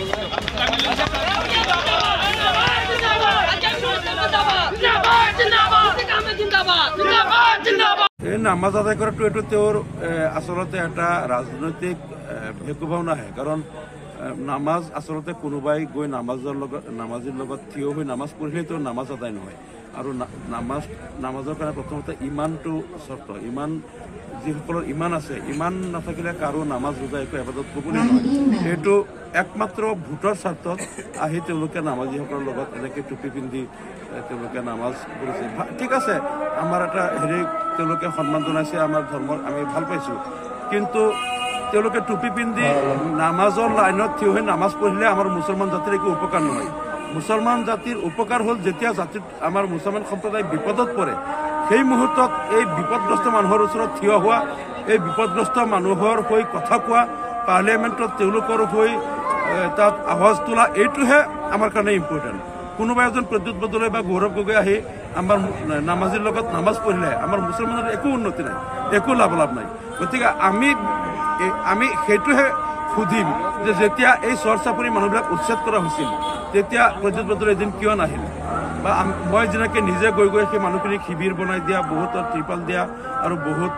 এই নামাজ আদায় কৰাটো এইটো তেওঁৰ আচলতে এটা ৰাজনৈতিক ভেকুভাও নাহে, কাৰণ নামাজ আচলতে কোনোবাই গৈ নামাজীৰ লগত থিয় হৈ নামাজ পঢ়িলে তেওঁৰ নামাজ আদায় নহয়। আৰু নামাজৰ কাৰণে প্ৰথমতে ইমানটো চৰ্ত, ইমান যিসকলৰ ইমান আছে, ইমান নাথাকিলে কাৰো নামাজ ৰোজা একো এবাদত ক'বলৈ নহয়। এইটো একমাত্ৰ ভোটৰ স্বাৰ্থত আহি তেওঁলোকে নামাজীসকলৰ লগত এনেকৈ টুপি পিন্ধি তেওঁলোকে নামাজ পঢ়িছে। ঠিক আছে, আমাৰ এটা তেওঁলোকে সন্মান জনাইছে, আমাৰ ধৰ্মৰ আমি ভাল পাইছোঁ, কিন্তু তেওঁলোকে টুপি পিন্ধি নামাজৰ লাইনত থিয় হৈ নামাজ পঢ়িলে আমাৰ মুছলমান জাতিৰ একো উপকাৰ নহয়। মুছলমান জাতিৰ উপকাৰ হ'ল যেতিয়া জাতিত আমাৰ মুছলমান সম্প্ৰদায় বিপদত পৰে, সেই মুহূৰ্তত এই বিপদগ্ৰস্ত মানুহৰ ওচৰত থিয় হোৱা, এই বিপদগ্ৰস্ত মানুহৰ হৈ কথা কোৱা, পাৰ্লিয়ামেণ্টত তেওঁলোকৰ হৈ তাত আৱাজ তোলা, এইটোহে আমাৰ কাৰণে ইম্পৰ্টেণ্ট। কোনোবা এজন প্ৰদ্যুৎ বৰদলৈ বা গৌৰৱ গগৈ আহি আমাৰ নামাজীৰ লগত নামাজ পঢ়িলে আমাৰ মুছলমানৰ একো উন্নতি নাই, একো লাভালাভ নাই। গতিকে আমি সেইটোহে সুধিম যে যেতিয়া এই চৰ চাপৰি মানুহবিলাক উচ্ছেদ কৰা হৈছিল, তেতিয়া প্ৰদ্যুৎ বৰদলৈ এদিন কিয় নাহিল? বা মই যেনেকৈ নিজে গৈ সেই মানুহখিনিক শিবিৰ বনাই দিয়া, বহুতৰ ত্ৰিপাল দিয়া আৰু বহুত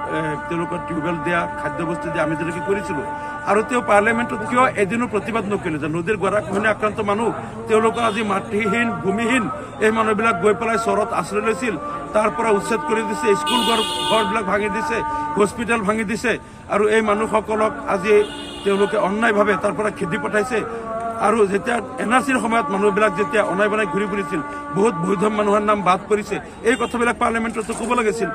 তেওঁলোকৰ টিউবৱেল দিয়া, খাদ্যবস্তু দিয়া আমি যেনেকৈ কৰিছিলোঁ, আৰু তেওঁ পাৰ্লিয়ামেণ্টত কিয় এদিনো প্ৰতিবাদ নকৰিলে যে নদীৰ গৰাখহনীয়া আক্ৰান্ত মানুহ, তেওঁলোকৰ আজি মাতৃহীন ভূমিহীন এই মানুহবিলাক গৈ পেলাই চৰত আশ্ৰয় লৈছিল, তাৰ পৰা উচ্ছেদ কৰি দিছে, স্কুল ঘৰবিলাক ভাঙি দিছে, হস্পিটেল ভাঙি দিছে, আৰু এই মানুহসকলক আজি তেওঁলোকে অন্যায়ভাৱে তাৰ পৰা খেদি পঠাইছে। আৰু যেতিয়া NRCৰ সময়ত মানুহবিলাক যেতিয়া অনাই বনাই ঘূৰি ফুৰিছিল, বহুত বৈধ মানুহৰ নাম বাদ কৰিছে, এই কথাবিলাক পাৰ্লিয়ামেণ্টতো ক'ব লাগিছিল।